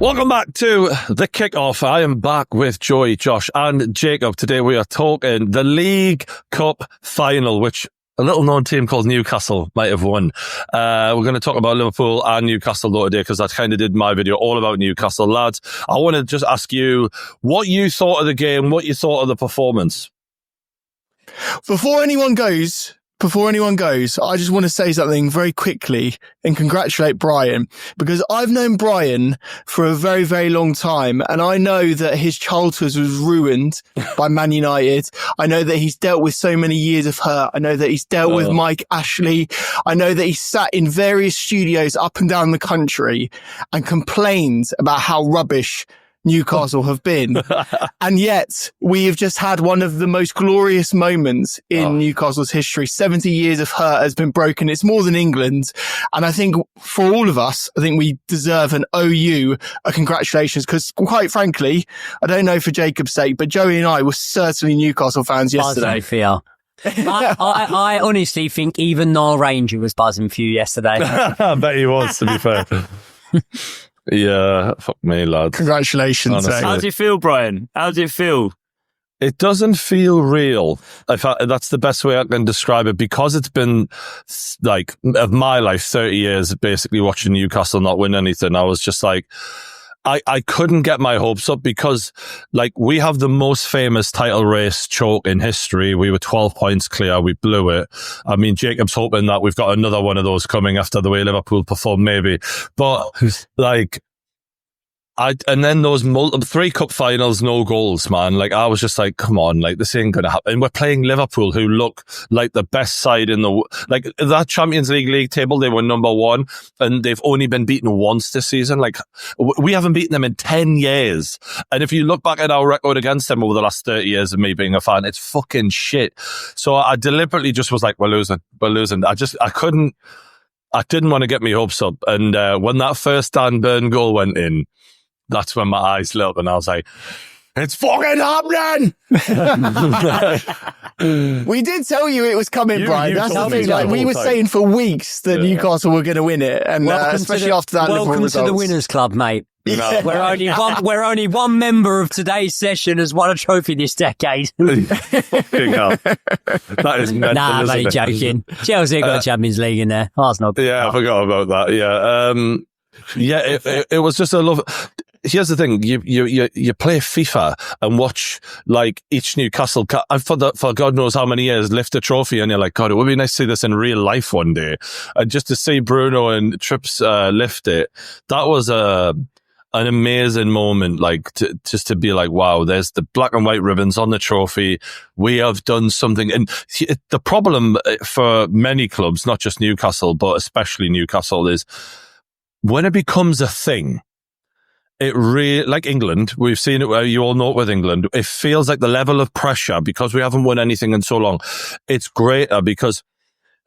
Welcome back to The Kickoff. I am back with Joey, Josh and Jacob. Today we are talking the League Cup final, which a little known team called Newcastle might have won. We're going to talk about Liverpool and Newcastle though today, because I kind of did my video all about Newcastle. Lads, I want to just ask you what you thought of the game, what you thought of the performance. Before anyone goes, I just want to say something very quickly and congratulate Brian, because I've known Brian for a very, very long time, and I know that his childhood was ruined by Man United. I know that he's dealt with so many years of hurt. I know that he's dealt with Mike Ashley. I know that he sat in various studios up and down the country and complained about how rubbish Newcastle have been. And yet we have just had one of the most glorious moments in Newcastle's history. 70 years of hurt has been broken. It's more than England. And I think for all of us, I think we deserve an OU a congratulations, because quite frankly, I don't know for Jacob's sake, but Joey and I were certainly Newcastle fans yesterday. I honestly think even Noel Ranger was buzzing for you yesterday. I bet he was, to be fair. Yeah, fuck me, lad. Congratulations. How does it feel, Brian? How does it feel? It doesn't feel real. That's the best way I can describe it, because it's been like, of my life, 30 years basically watching Newcastle not win anything. I was just like, I couldn't get my hopes up, because like, we have the most famous title race choke in history. We were 12 points clear. We blew it. I mean, Jacob's hoping that we've got another one of those coming after the way Liverpool performed, maybe. But like, and then those multiple 3 cup finals, no goals, man. Like, I was just like, come on, like, this ain't going to happen. And we're playing Liverpool, who look like the best side in the, like, that Champions League table, they were number 1, and they've only been beaten once this season. Like, we haven't beaten them in 10 years. And if you look back at our record against them over the last 30 years of me being a fan, it's fucking shit. So I deliberately just was like, we're losing. I didn't want to get my hopes up. And when that first Dan Burn goal went in, that's when my eyes lit up and I was like, it's fucking happening! We did tell you it was coming, Brian. That's the thing. Like, we were saying for weeks that Newcastle were going to win it. And especially after that Liverpool results. Welcome to the Winners' Club, mate. Yeah. We're only one member of today's session has won a trophy this decade. Fucking hell. That is mental, I'm only joking. Chelsea got the Champions League in there. Arsenal. Yeah, I forgot about that. Yeah. It was just a love. Here's the thing: you play FIFA and watch like each Newcastle for God knows how many years lift a trophy, and you're like, God, it would be nice to see this in real life one day. And just to see Bruno and Trips lift it, that was an amazing moment. Like just to be like, wow, there's the black and white ribbons on the trophy. We have done something. And the problem for many clubs, not just Newcastle, but especially Newcastle, is when it becomes a thing. It really, like England, we've seen it, you all know it with England, it feels like the level of pressure, because we haven't won anything in so long, it's greater, because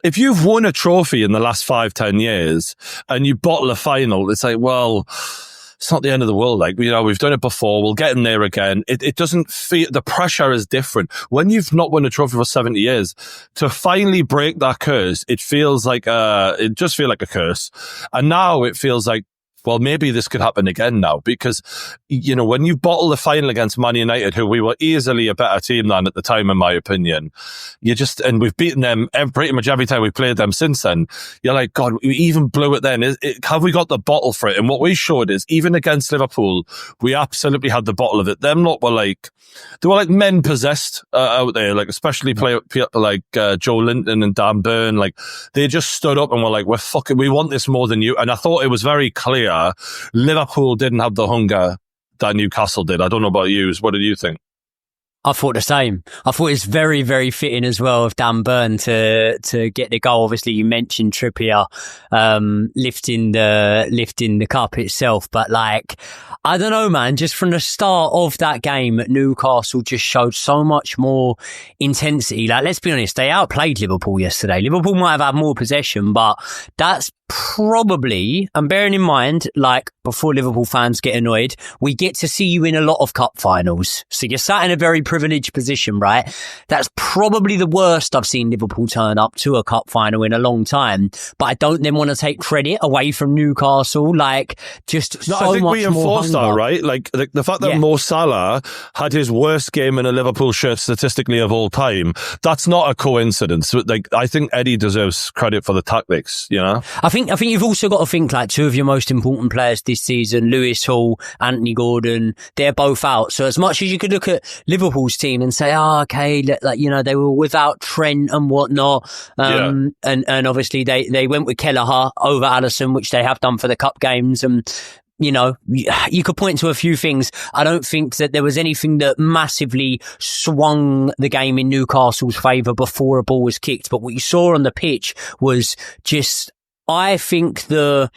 if you've won a trophy in the last 5-10 years and you bottle a final, it's like, well, it's not the end of the world. Like, you know, we've done it before, we'll get in there again. It doesn't feel, the pressure is different. When you've not won a trophy for 70 years, to finally break that curse, it feels like, it just feels like a curse. And now it feels like, well, maybe this could happen again now, because, you know, when you bottle the final against Man United, who we were easily a better team than at the time, in my opinion, and we've beaten them pretty much every time we've played them since then. You're like, God, we even blew it then. Have we got the bottle for it? And what we showed is, even against Liverpool, we absolutely had the bottle of it. Them lot were like, they were like men possessed out there, like especially people like Joe Linton and Dan Burn. Like, they just stood up and were like, we want this more than you. And I thought it was very clear Liverpool didn't have the hunger that Newcastle did. I don't know about you. What did you think? I thought the same. I thought it's very, very fitting as well of Dan Burn to get the goal. Obviously, you mentioned Trippier lifting the cup itself, but like, I don't know, man. Just from the start of that game, Newcastle just showed so much more intensity. Like, let's be honest, they outplayed Liverpool yesterday. Liverpool might have had more possession, but that's probably, and bearing in mind, like, before Liverpool fans get annoyed, we get to see you in a lot of cup finals. So you're sat in a very privileged position, right? That's probably the worst I've seen Liverpool turn up to a cup final in a long time. But I don't then want to take credit away from Newcastle. Like, just no, so I think much we enforced more that, hunger. right? Like the fact that Mo Salah had his worst game in a Liverpool shirt statistically of all time, that's not a coincidence. Like, I think Eddie deserves credit for the tactics, you know? I think you've also got to think, like, two of your most important players this season, Lewis Hall, Anthony Gordon, they're both out. So as much as you could look at Liverpool's team and say, okay, like, you know, they were without Trent and whatnot. And obviously they went with Kelleher over Alisson, which they have done for the cup games. And, you know, you could point to a few things. I don't think that there was anything that massively swung the game in Newcastle's favour before a ball was kicked. But what you saw on the pitch was just, I think, the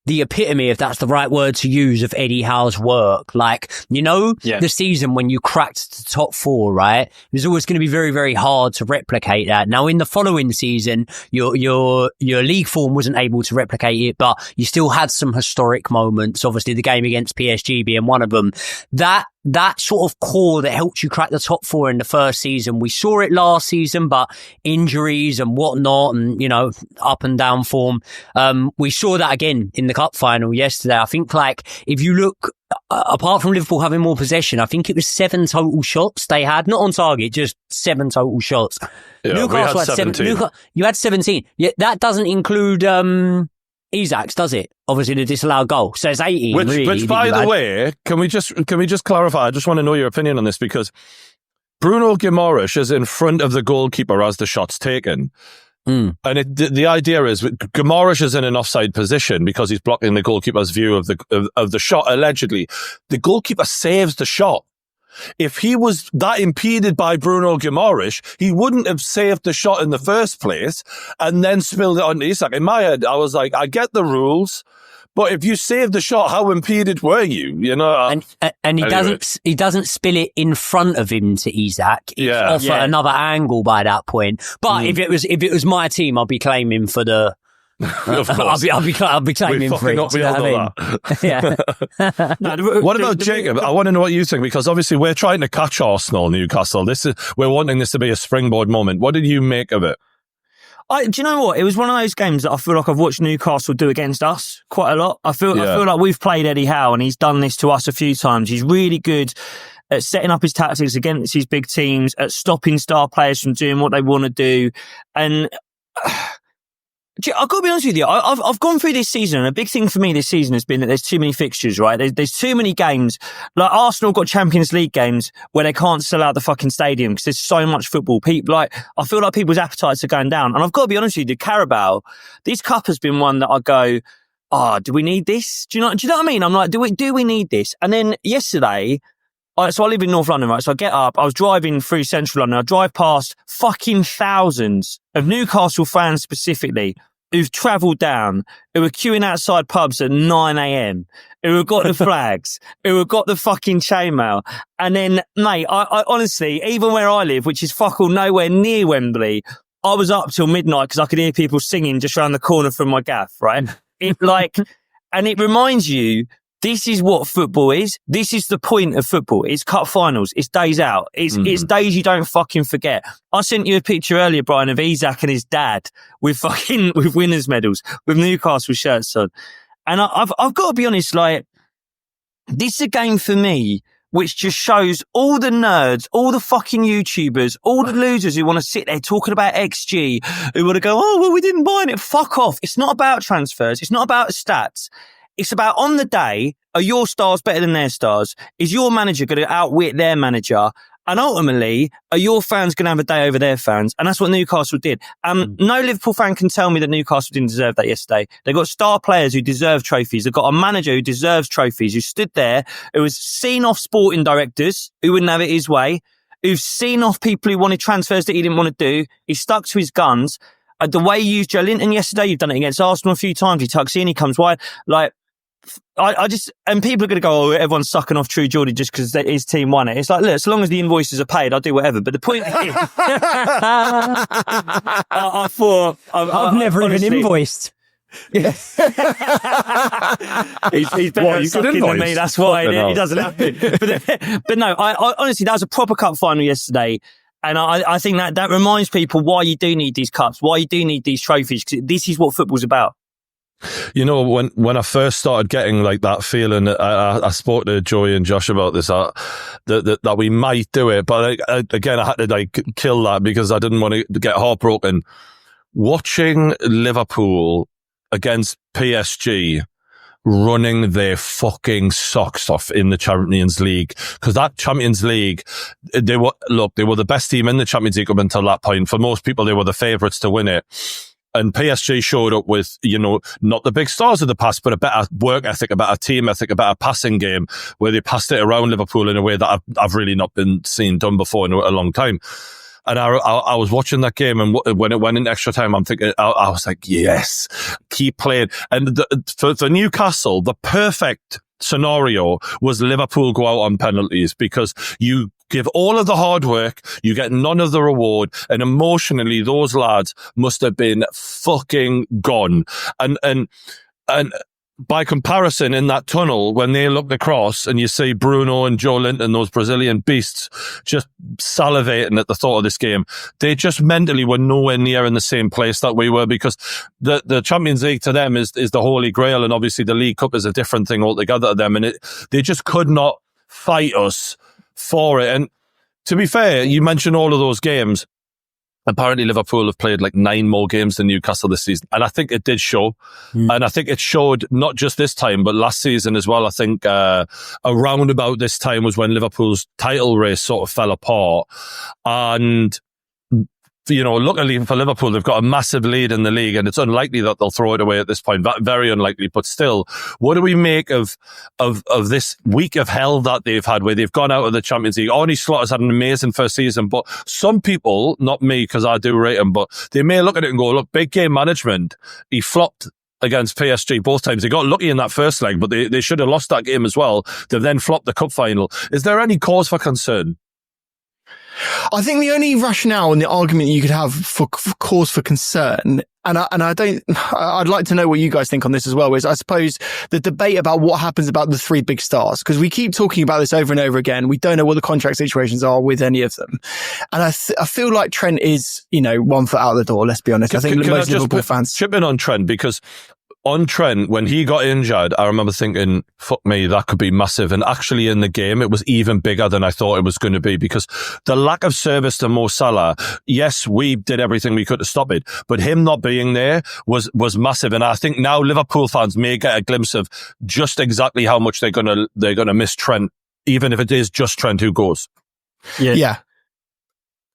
epitome, if that's the right word to use, of Eddie Howe's work. Like, you know, the season when you cracked the top four, right? It was always going to be very, very hard to replicate that. Now, in the following season, your league form wasn't able to replicate it, but you still had some historic moments. Obviously, the game against PSG being one of them. That sort of core that helped you crack the top four in the first season. We saw it last season, but injuries and whatnot and, you know, up and down form. We saw that again in the cup final yesterday. I think, like, if you look, apart from Liverpool having more possession, I think it was 7 total shots they had, not on target, just 7 total shots. Yeah, Newcastle had 17. You had 17. Yeah, that doesn't include, Isak's, does it? Obviously, the disallowed goal. So it's 18. Which by the way, can we just clarify? I just want to know your opinion on this, because Bruno Guimaraes is in front of the goalkeeper as the shot's taken. And the idea is Guimaraes is in an offside position because he's blocking the goalkeeper's view of the shot, allegedly. The goalkeeper saves the shot. If he was that impeded by Bruno Guimaraes, he wouldn't have saved the shot in the first place and then spilled it onto Isak. In my head, I was like, I get the rules, but if you saved the shot, how impeded were you? You know, and he anyway. he doesn't spill it in front of him to Isak. It's off at another angle by that point. But if it was my team, I'd be claiming for the. Of course. I'll be claiming for it. We all know that. Yeah. What about Jacob? I want to know what you think, because obviously we're trying to catch Arsenal, Newcastle. We're wanting this to be a springboard moment. What did you make of it? Do you know what? It was one of those games that I feel like I've watched Newcastle do against us quite a lot. I feel like we've played Eddie Howe and he's done this to us a few times. He's really good at setting up his tactics against his big teams, at stopping star players from doing what they want to do. And I've got to be honest with you. I've gone through this season, and a big thing for me this season has been that there's too many fixtures, right? There's too many games. Like, Arsenal got Champions League games where they can't sell out the fucking stadium because there's so much football. I feel like people's appetites are going down. And I've got to be honest with you, the Carabao, this cup has been one that I go, do we need this? Do you know what I mean? I'm like, do we need this? And then yesterday, so I live in North London, right? So I get up, I was driving through central London, I drive past fucking thousands of Newcastle fans specifically who've travelled down, who were queuing outside pubs at 9 a.m, who have got the flags, who have got the fucking chainmail. And then, mate, I honestly, even where I live, which is fuck all nowhere near Wembley, I was up till midnight because I could hear people singing just around the corner from my gaff, right? And it reminds you, this is what football is. This is the point of football. It's cup finals. It's days out. It's days you don't fucking forget. I sent you a picture earlier, Brian, of Isak and his dad with winners' medals, with Newcastle shirts on. And I've got to be honest, like, this is a game for me which just shows all the nerds, all the fucking YouTubers, all the losers who want to sit there talking about XG, who want to go, oh, well, we didn't buy it. Fuck off. It's not about transfers. It's not about stats. It's about, on the day, are your stars better than their stars? Is your manager going to outwit their manager? And ultimately, are your fans going to have a day over their fans? And that's what Newcastle did. No Liverpool fan can tell me that Newcastle didn't deserve that yesterday. They've got star players who deserve trophies. They've got a manager who deserves trophies, who stood there, who was seen off sporting directors who wouldn't have it his way, who've seen off people who wanted transfers that he didn't want to do. He stuck to his guns. The way you used Joe Linton yesterday, you've done it against Arsenal a few times. He tucks in, he comes wide. Like, I just, and people are going to go, oh, everyone's sucking off True Geordie just because his team won it. It's like, look, so long as the invoices are paid, I'll do whatever. But the point is, I thought, I've never even invoiced. he's better at sucking than me. That's why he doesn't have to. But no, I honestly, that was a proper cup final yesterday. And I think that reminds people why you do need these cups, why you do need these trophies, because this is what football's about. You know, when I first started getting like that feeling, I spoke to Joey and Josh about this, that we might do it. But again, I had to like kill that because I didn't want to get heartbroken. Watching Liverpool against PSG running their fucking socks off in the Champions League, because that Champions League, they were the best team in the Champions League up until that point. For most people, they were the favourites to win it. And PSG showed up with, you know, not the big stars of the past, but a better work ethic, a better team ethic, a better passing game, where they passed it around Liverpool in a way that I've really not been seen done before in a long time. And I was watching that game, and when it went in extra time, I'm thinking, I was like, yes, keep playing. And for Newcastle, the perfect scenario was Liverpool go out on penalties, because you give all of the hard work, you get none of the reward, and emotionally those lads must have been fucking gone. And by comparison, in that tunnel, when they looked across and you see Bruno and Joe Linton, those Brazilian beasts, just salivating at the thought of this game, they just mentally were nowhere near in the same place that we were, because the Champions League to them is the Holy Grail, and obviously the League Cup is a different thing altogether to them, and they just could not fight us for it. And to be fair, you mentioned all of those games. Apparently Liverpool have played like 9 more games than Newcastle this season. And I think it did show. And I think it showed not just this time, but last season as well. I think around about this time was when Liverpool's title race sort of fell apart. And, you know, luckily for Liverpool, they've got a massive lead in the league, and it's unlikely that they'll throw it away at this point. Very unlikely. But still, what do we make of this week of hell that they've had, where they've gone out of the Champions League? Arne Slot's had an amazing first season, but some people, not me, because I do rate him, but they may look at it and go, look, big game management. He flopped against PSG both times. They got lucky in that first leg, but they should have lost that game as well. They've then flopped the cup final. Is there any cause for concern? I think the only rationale and the argument you could have for cause for concern, I'd like to know what you guys think on this as well, is I suppose the debate about what happens about the 3 big stars, because we keep talking about this over and over again. We don't know what the contract situations are with any of them. And I feel like Trent is, you know, 1 foot out the door, let's be honest. I think most Liverpool fans chip in on Trent, because on Trent, when he got injured, I remember thinking, fuck me, that could be massive. And actually in the game, it was even bigger than I thought it was going to be, because the lack of service to Mo Salah, yes, we did everything we could to stop it, but him not being there was massive. And I think now Liverpool fans may get a glimpse of just exactly how much they're going to miss Trent, even if it is just Trent who goes. Yeah.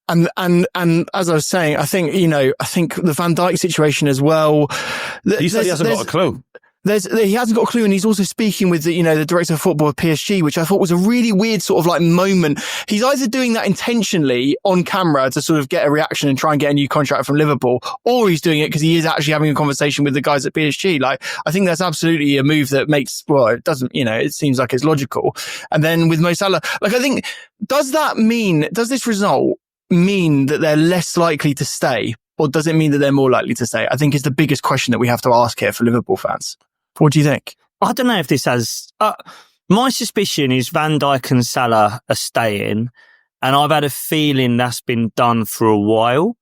And as I was saying, I think the Van Dijk situation as well. He said he hasn't got a clue. He hasn't got a clue, and he's also speaking with the director of football of PSG, which I thought was a really weird sort of like moment. He's either doing that intentionally on camera to sort of get a reaction and try and get a new contract from Liverpool, or he's doing it because he is actually having a conversation with the guys at PSG. Like, I think that's absolutely a move that makes, well, it doesn't, it seems like it's logical. And then with Mo Salah, like, I think, does this result mean that they're less likely to stay, or does it mean that they're more likely to stay? I think is the biggest question that we have to ask here for Liverpool fans. What do you think? I don't know if this has... my suspicion is Van Dijk and Salah are staying, and I've had a feeling that's been done for a while.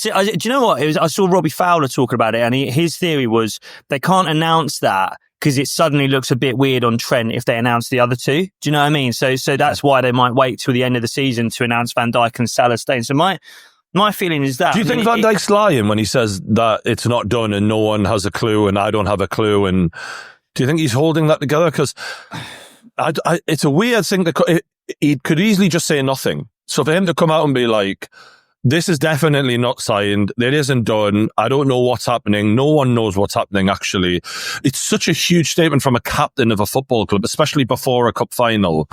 Do you know what? I saw Robbie Fowler talking about it, and his theory was they can't announce that because it suddenly looks a bit weird on Trent if they announce the other 2. Do you know what I mean? So that's why they might wait till the end of the season to announce Van Dijk and Salah staying. So my feeling is that... Do you think Van Dijk's lying when he says that it's not done and no one has a clue and I don't have a clue? And do you think he's holding that together? Because it's a weird thing. He could easily just say nothing. So for him to come out and be like, this is definitely not signed, it isn't done, I don't know what's happening, no one knows what's happening actually. It's such a huge statement from a captain of a football club, especially before a cup final.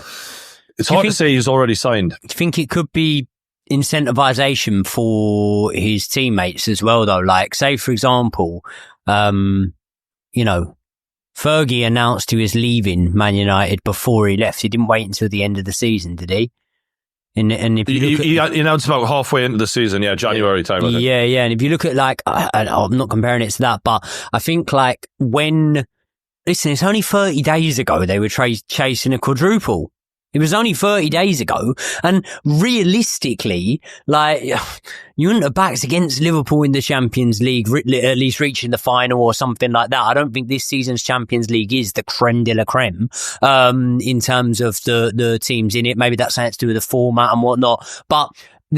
It's hard to say he's already signed. Do you think it could be incentivization for his teammates as well, though? Like, say, for example, Fergie announced he was leaving Man United before he left. He didn't wait until the end of the season, did he? And if you look he announced about halfway into the season, January time. I think. Yeah. And if you look at like, I'm not comparing it to that, but I think like listen, it's only 30 days ago they were chasing a quadruple. It was only 30 days ago. And realistically, like, you wouldn't have backed against Liverpool in the Champions League, at least reaching the final or something like that. I don't think this season's Champions League is the creme de la creme, in terms of the teams in it. Maybe that's something to do with the format and whatnot. But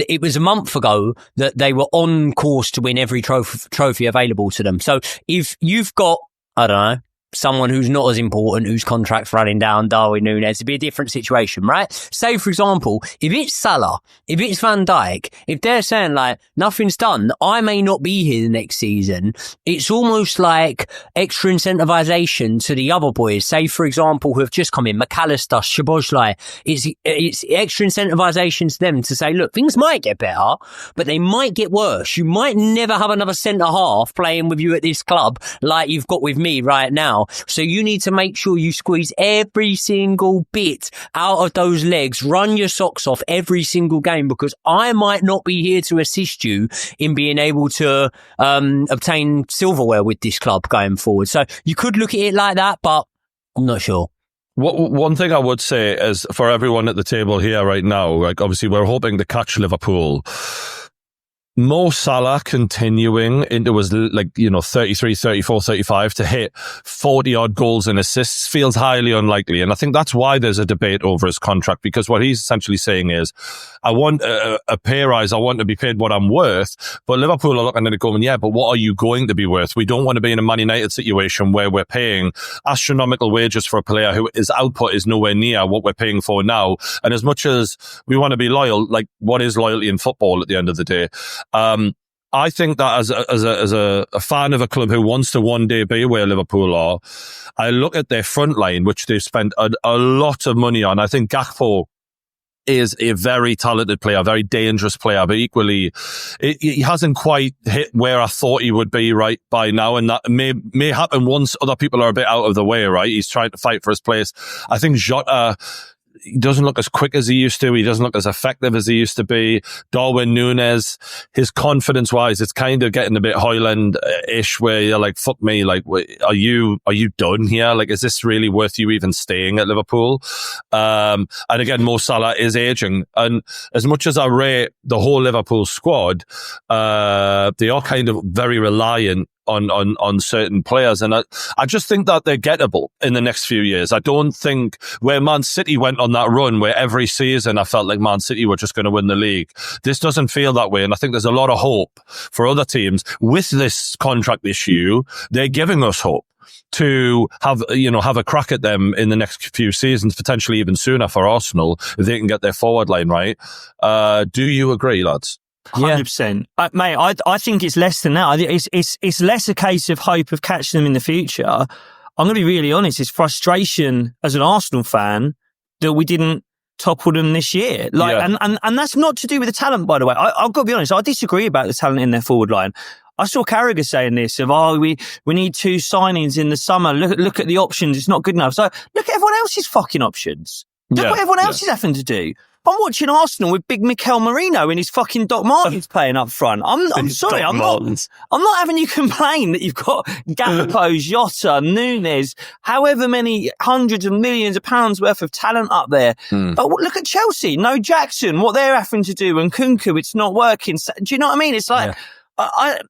it was a month ago that they were on course to win every trophy available to them. So if you've got, I don't know, someone who's not as important, whose contract's running down, Darwin Núñez, it'd be a different situation, right? Say, for example, if it's Salah, if it's Van Dijk, if they're saying like, nothing's done, I may not be here the next season, it's almost like extra incentivization to the other boys. Say, for example, who have just come in, McAllister, Szoboszlai, it's extra incentivization to them to say, look, things might get better, but they might get worse. You might never have another centre half playing with you at this club like you've got with me right now. So you need to make sure you squeeze every single bit out of those legs, run your socks off every single game, because I might not be here to assist you in being able to obtain silverware with this club going forward. So you could look at it like that, but I'm not sure. One thing I would say is, for everyone at the table here right now, like obviously we're hoping to catch Liverpool. Mo Salah continuing into his 33, 34, 35 to hit 40 odd goals and assists feels highly unlikely. And I think that's why there's a debate over his contract, because what he's essentially saying is, I want a pay rise. I want to be paid what I'm worth. But Liverpool are looking at it going, but what are you going to be worth? We don't want to be in a Man United situation where we're paying astronomical wages for a player whose output is nowhere near what we're paying for now. And as much as we want to be loyal, like, what is loyalty in football at the end of the day? I think that as a fan of a club who wants to one day be where Liverpool are, I look at their front line, which they've spent a lot of money on. I think Gakpo is a very talented player, a very dangerous player, but equally, he hasn't quite hit where I thought he would be right by now, and that may happen once other people are a bit out of the way, right? He's trying to fight for his place. I think Jota, he doesn't look as quick as he used to. He doesn't look as effective as he used to be. Darwin Núñez, his confidence-wise, it's kind of getting a bit Hoyland-ish, where you're like, fuck me, like, are you done here? Like, is this really worth you even staying at Liverpool? And again, Mo Salah is aging. And as much as I rate the whole Liverpool squad, they are kind of very reliant on certain players, and I just think that they're gettable in the next few years. I don't think where Man City went on that run where every season I felt like Man City were just going to win the league. This doesn't feel that way, and I think there's a lot of hope for other teams with this contract issue. They're giving us hope to have a crack at them in the next few seasons, potentially even sooner for Arsenal, if they can get their forward line right. Do you agree, lads? 100%. Mate, I think it's less than that. It's less a case of hope of catching them in the future. I'm going to be really honest. It's frustration as an Arsenal fan that we didn't topple them this year. And that's not to do with the talent, by the way. I've got to be honest. I disagree about the talent in their forward line. I saw Carragher saying this of, we need 2 signings in the summer. Look at the options. It's not good enough. So look at everyone else's fucking options. Look what everyone else is having to do. I'm watching Arsenal with big Mikel Merino and his fucking Doc Martens playing up front. I'm sorry, I'm not having you complain that you've got Gakpo, Jota, Núñez, however many hundreds of millions of pounds worth of talent up there. But look at Chelsea, no Jackson, what they're having to do, and Kunku, it's not working. Do you know what I mean? It's like,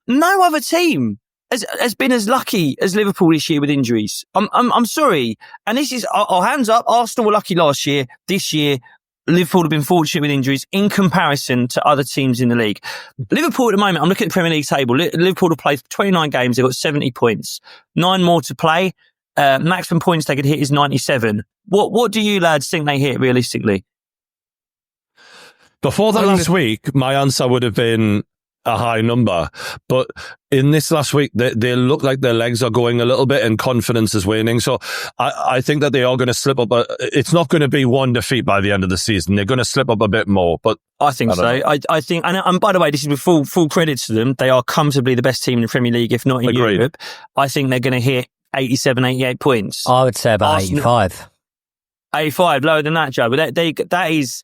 no other team has been as lucky as Liverpool this year with injuries. I'm sorry. And this is, our hands up, Arsenal were lucky last year. This year, Liverpool have been fortunate with injuries in comparison to other teams in the league. Liverpool at the moment, I'm looking at the Premier League table. Liverpool have played 29 games. They've got 70 points. 9 more to play. Maximum points they could hit is 97. What do you lads think they hit realistically? Before the last week, my answer would have been a high number, but in this last week, they look like their legs are going a little bit and confidence is waning. So I think that they are going to slip up. It's not going to be one defeat by the end of the season. They're going to slip up a bit more, but I think so. I think, and by the way, this is with full credit to them. They are comfortably the best team in the Premier League, if not in Europe. I think they're going to hit 87, 88 points. I would say about Arsenal, 85. 85, lower than that, Joe. But that is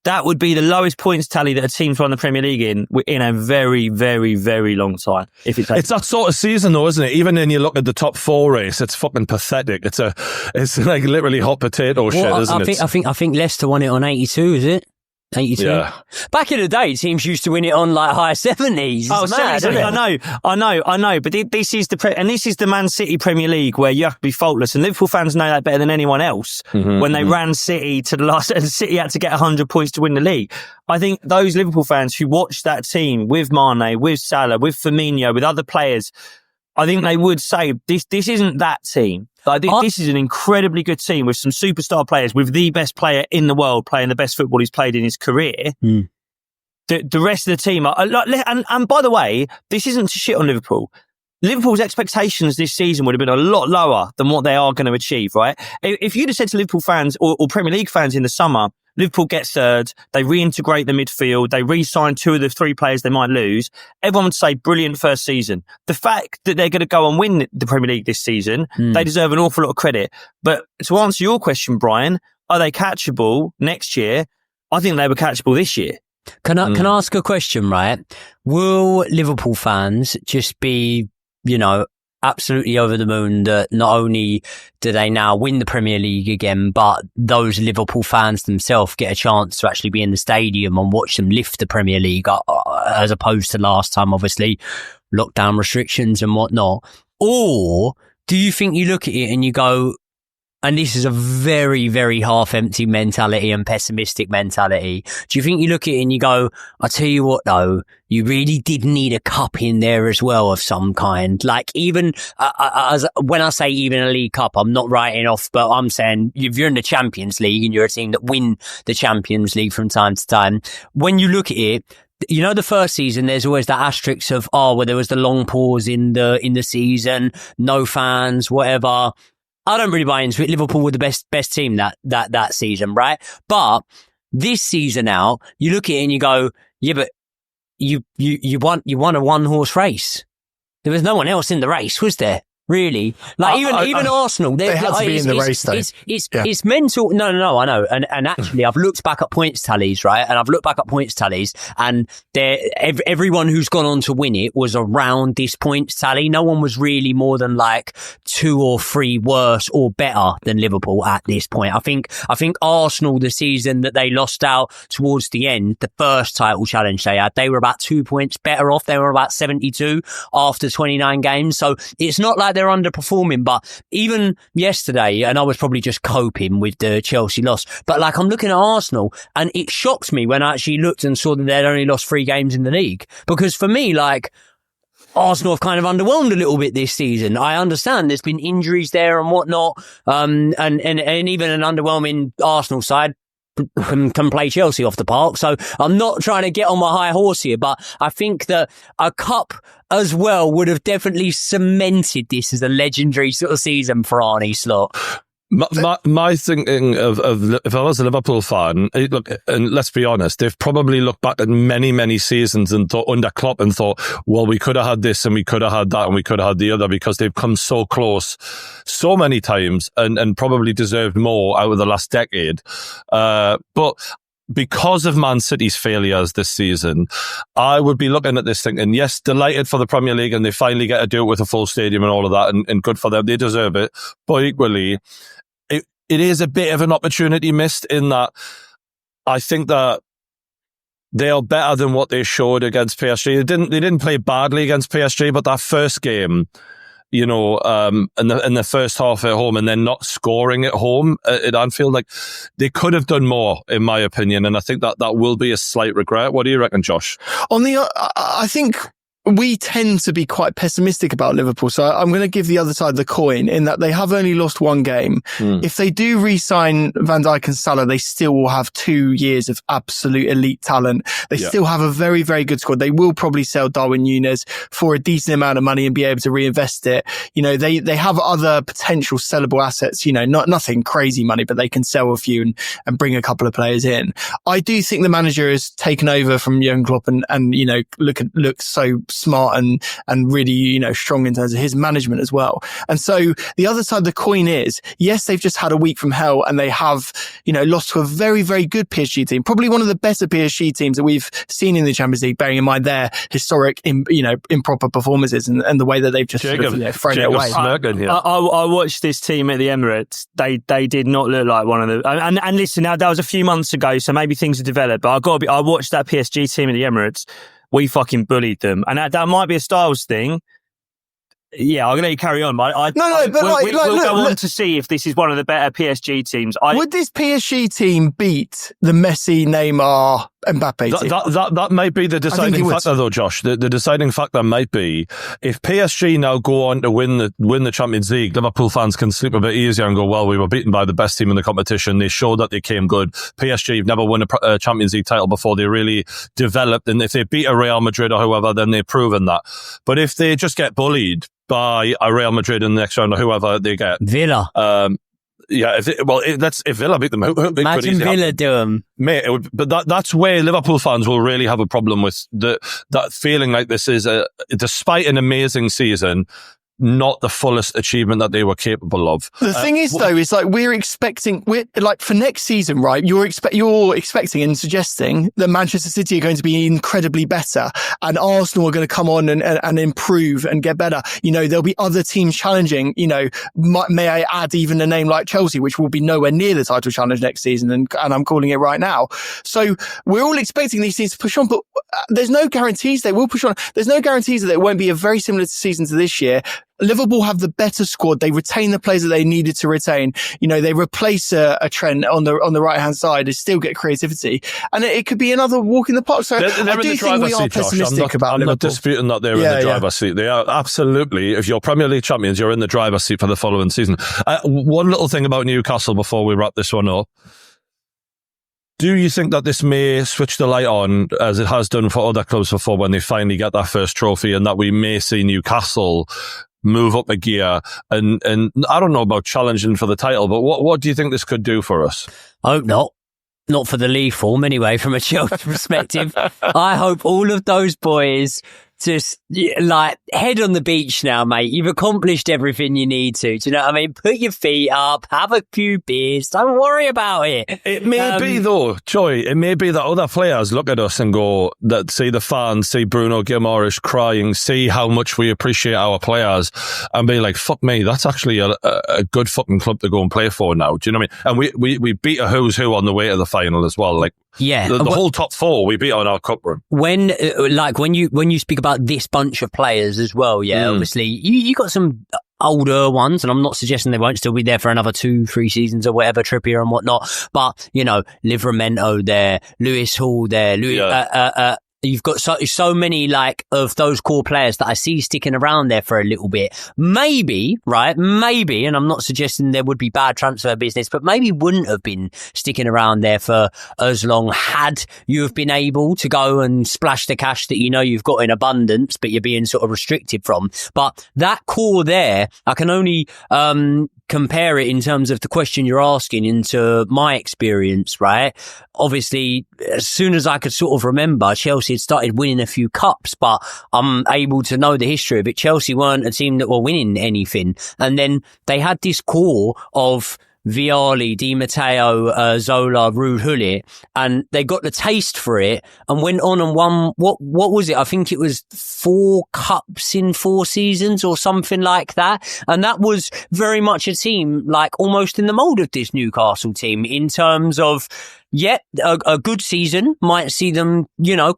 that would be the lowest points tally that a team's won the Premier League in a very, very, very long time. If it's that sort of season, though, isn't it? Even when you look at the top 4 race, it's fucking pathetic. It's like literally hot potato shit, isn't it? I think Leicester won it on 82, is it? 82. Yeah. Back in the day, teams used to win it on like high 70s. Oh, mad, 70s. I know. But this is the Man City Premier League where you have to be faultless, and Liverpool fans know that better than anyone else. When they ran City to the last, and City had to get 100 points to win the league. I think those Liverpool fans who watched that team with Mane, with Salah, with Firmino, with other players, I think they would say this isn't that team. This is an incredibly good team with some superstar players, with the best player in the world playing the best football he's played in his career. The rest of the team are, and by the way, this isn't to shit on Liverpool. Liverpool's expectations this season would have been a lot lower than what they are going to achieve, right? If you'd have said to Liverpool fans or Premier League fans in the summer, Liverpool gets third, they reintegrate the midfield, they re-sign 2 of the 3 players they might lose, everyone would say brilliant first season. The fact that they're going to go and win the Premier League this season, they deserve an awful lot of credit. But to answer your question, Brian, are they catchable next year? I think they were catchable this year. Can I ask a question, right? Will Liverpool fans just be, absolutely over the moon that not only do they now win the Premier League again, but those Liverpool fans themselves get a chance to actually be in the stadium and watch them lift the Premier League, as opposed to last time, obviously, lockdown restrictions and whatnot? Or do you think you look at it and you go, and this is a very, very half-empty mentality and pessimistic mentality, do you think you look at it and you go, I tell you what though, you really did need a cup in there as well of some kind? Like even, when I say even a League Cup, I'm not writing off, but I'm saying if you're in the Champions League and you're a team that win the Champions League from time to time, when you look at it, the first season, there's always that asterisk of, there was the long pause in the season, no fans, whatever. I don't really buy into it. Liverpool were the best team that season, right? But this season now, you look at it and you go, yeah, but you won a 1-horse race. There was no one else in the race, was there? Really? Like even Arsenal, they had to be in the race though. It's mental. No, I know. And actually, I've looked back at points tallies, right? And everyone who's gone on to win it was around this points tally. No one was really more than like 2 or 3 worse or better than Liverpool at this point. I think Arsenal, the season that they lost out towards the end, the first title challenge they had, they were about 2 points better off. They were about 72 after 29 games. So it's not like they're underperforming, but even yesterday, and I was probably just coping with the Chelsea loss, but like I'm looking at Arsenal and it shocked me when I actually looked and saw that they'd only lost 3 games in the league, because for me, like, Arsenal have kind of underwhelmed a little bit this season. I understand there's been injuries there and whatnot, and even an underwhelming Arsenal side can play Chelsea off the park. So I'm not trying to get on my high horse here, but I think that a cup as well would have definitely cemented this as a legendary sort of season for Arne Slot. My thinking of if I was a Liverpool fan, look, and let's be honest, they've probably looked back at many seasons and thought under Klopp and thought, well, we could have had this and we could have had that and we could have had the other, because they've come so close so many times and probably deserved more out of the last decade. But because of Man City's failures this season, I would be looking at this thinking, yes, delighted for the Premier League and they finally get to do it with a full stadium and all of that, and good for them. They deserve it. But equally, it is a bit of an opportunity missed in that I think that they are better than what they showed against PSG. They didn't play badly against PSG, but that first game, in the first half at home and then not scoring at home at Anfield, like, they could have done more, in my opinion. And I think that will be a slight regret. What do you reckon, Josh? I think we tend to be quite pessimistic about Liverpool. So I'm going to give the other side of the coin in that they have only lost 1 game. If they do re-sign Van Dijk and Salah, they still will have 2 years of absolute elite talent. They still have a very, very good squad. They will probably sell Darwin Núñez for a decent amount of money and be able to reinvest it. They have other potential sellable assets, nothing crazy money, but they can sell a few and bring a couple of players in. I do think the manager has taken over from Jurgen Klopp and look so smart and really, strong in terms of his management as well. And so the other side of the coin is, yes, they've just had a week from hell and they have, lost to a very, very good PSG team, probably one of the better PSG teams that we've seen in the Champions League, bearing in mind their historic, improper performances and the way that they've just thrown it away. I watched this team at the Emirates. They did not look like one of the, and listen, now that was a few months ago, so maybe things have developed, but I watched that PSG team at the Emirates. We fucking bullied them. And that might be a styles thing. Yeah, I'm going to let you carry on. We'll go on to see if this is one of the better PSG teams. Would this PSG team beat the Messi, Neymar, Mbappe team? That might be the deciding factor, though, Josh. The deciding factor might be if PSG now go on to win the Champions League, Liverpool fans can sleep a bit easier and go, well, we were beaten by the best team in the competition. They showed that they came good. PSG have never won a Champions League title before. They really developed, and if they beat a Real Madrid or whoever, then they've proven that. But if they just get bullied by a Real Madrid in the next round or whoever they get. Villa. If Villa beat them, imagine Villa do them. Mate, but that's where Liverpool fans will really have a problem with that feeling like this is despite an amazing season, not the fullest achievement that they were capable of. The thing is, though, is like we're for next season, right? You're expecting and suggesting that Manchester City are going to be incredibly better, and Arsenal are going to come on and improve and get better. There'll be other teams challenging. May I add even a name like Chelsea, which will be nowhere near the title challenge next season, and I'm calling it right now. So we're all expecting these teams to push on, but there's no guarantees they will push on. There's no guarantees that it won't be a very similar season to this year. Liverpool have the better squad. They retain the players that they needed to retain. They replace a Trent on the right hand side and still get creativity. And it could be another walk in the park. So I do think we are pessimistic about Liverpool. I'm not disputing that they're in the driver's seat. They are absolutely. If you're Premier League champions, you're in the driver's seat for the following season. One little thing about Newcastle before we wrap this one up. Do you think that this may switch the light on, as it has done for other clubs before, when they finally get that first trophy, and that we may see Newcastle move up a gear and I don't know about challenging for the title, but what do you think this could do for us? I hope not. Not for the league form anyway, from a Chelsea perspective. I hope all of those boys just head on the beach now, mate. You've accomplished everything you need to. Do you know what I mean? Put your feet up, have a few beers. Don't worry about it. It may be though, Joy. It may be that other players look at us and go, that see the fans, see Bruno Guimaraes crying, see how much we appreciate our players, and be like, "Fuck me, that's actually a good fucking club to go and play for now." Do you know what I mean? And we beat a who's who on the way to the final as well. Like, yeah, the whole top four we beat on our cup run. When you speak about this bunch of players as well, obviously you got some older ones, and I'm not suggesting they won't still be there for another 2-3 seasons or whatever, Trippier and whatnot, but Livramento there, Lewis Hall there, you've got so many of those core players that I see sticking around there for a little bit. Maybe, and I'm not suggesting there would be bad transfer business, but maybe wouldn't have been sticking around there for as long had you have been able to go and splash the cash that you've got in abundance, but you're being sort of restricted from. But that core there, I can only compare it in terms of the question you're asking into my experience, right? Obviously, as soon as I could sort of remember, Chelsea had started winning a few cups, but I'm able to know the history of it. Chelsea weren't a team that were winning anything. And then they had this core of Vialli, Di Matteo, Zola, Ruud Gullit, and they got the taste for it and went on and won, what was it? I think it was 4 cups in 4 seasons or something like that. And that was very much a team almost in the mould of this Newcastle team in terms of, a good season might see them,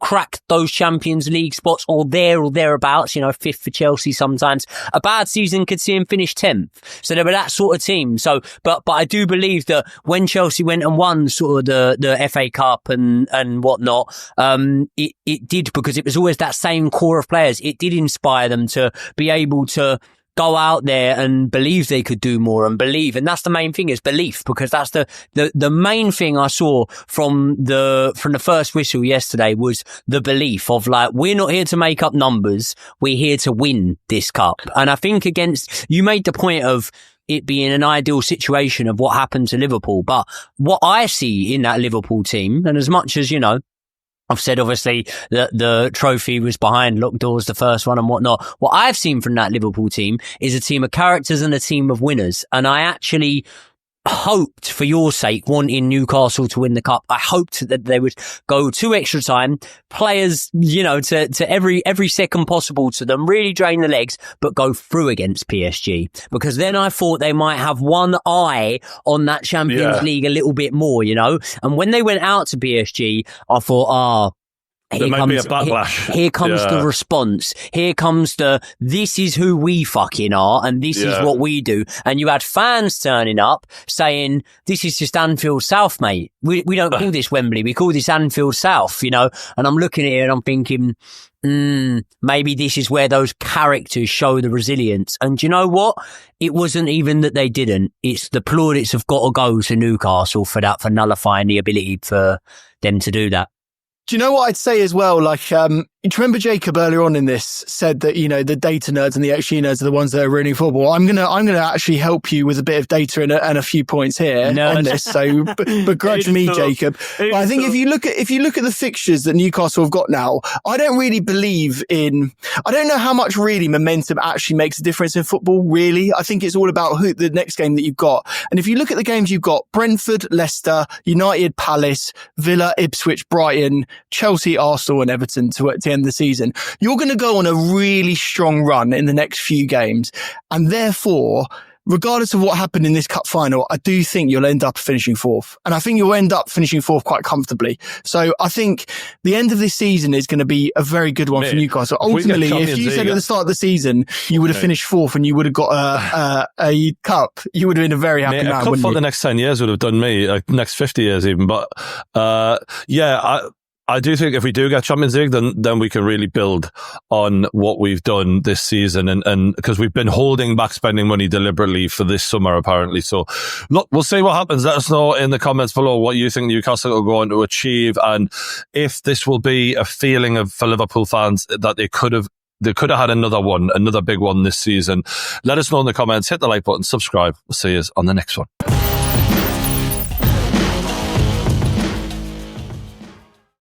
crack those Champions League spots or thereabouts, 5th for Chelsea sometimes. A bad season could see them finish 10th. So they were that sort of team. So, but I do believe that when Chelsea went and won sort of the FA Cup and whatnot, it did, because it was always that same core of players. It did inspire them to be able to go out there and believe they could do more and believe. And that's the main thing, is belief, because that's the main thing I saw from the first whistle yesterday was the belief of we're not here to make up numbers. We're here to win this cup. And I think you made the point of it being an ideal situation of what happened to Liverpool. But what I see in that Liverpool team, and as much as, I've said, obviously, that the trophy was behind locked doors, the first one and whatnot. What I've seen from that Liverpool team is a team of characters and a team of winners. And I actually hoped, for your sake, wanting Newcastle to win the cup, I hoped that they would go to extra time, players, to every second possible to them, really drain the legs, but go through against PSG. Because then I thought they might have one eye on that Champions League a little bit more, And when they went out to PSG, I thought, there might be a backlash. Here comes the response. Here comes this is who we fucking are and this is what we do. And you had fans turning up saying, this is just Anfield South, mate. We don't call this Wembley. We call this Anfield South, And I'm looking at it and I'm thinking, maybe this is where those characters show the resilience. And do you know what? It wasn't even that they didn't. It's the plaudits have got to go to Newcastle for that, for nullifying the ability for them to do that. Do you know what I'd say as well? Like, do you remember Jacob earlier on in this said that, the data nerds and the XG nerds are the ones that are ruining football? I'm going to actually help you with a bit of data and a few points here on this. So begrudge me, Jacob. But I think if you look at the fixtures that Newcastle have got now, I don't really believe I don't know how much really momentum actually makes a difference in football, really. I think it's all about the next game that you've got. And if you look at the games you've got, Brentford, Leicester, United, Palace, Villa, Ipswich, Brighton, Chelsea, Arsenal and Everton to end of the season, you're going to go on a really strong run in the next few games. And therefore, regardless of what happened in this cup final, I do think you'll end up finishing fourth. And I think you'll end up finishing fourth quite comfortably. So I think the end of this season is going to be a very good one for Newcastle. Ultimately, if you said at the start of the season, you would have finished fourth and you would have got a cup, you would have been a very happy man. A cup for the next 10 years would have done me, like next 50 years even. But I do think if we do get Champions League, then we can really build on what we've done this season, and because we've been holding back spending money deliberately for this summer, apparently. So, look, we'll see what happens. Let us know in the comments below what you think Newcastle are going to achieve, and if this will be a feeling for Liverpool fans that they could have had another big one this season. Let us know in the comments. Hit the like button, subscribe. We'll see you on the next one.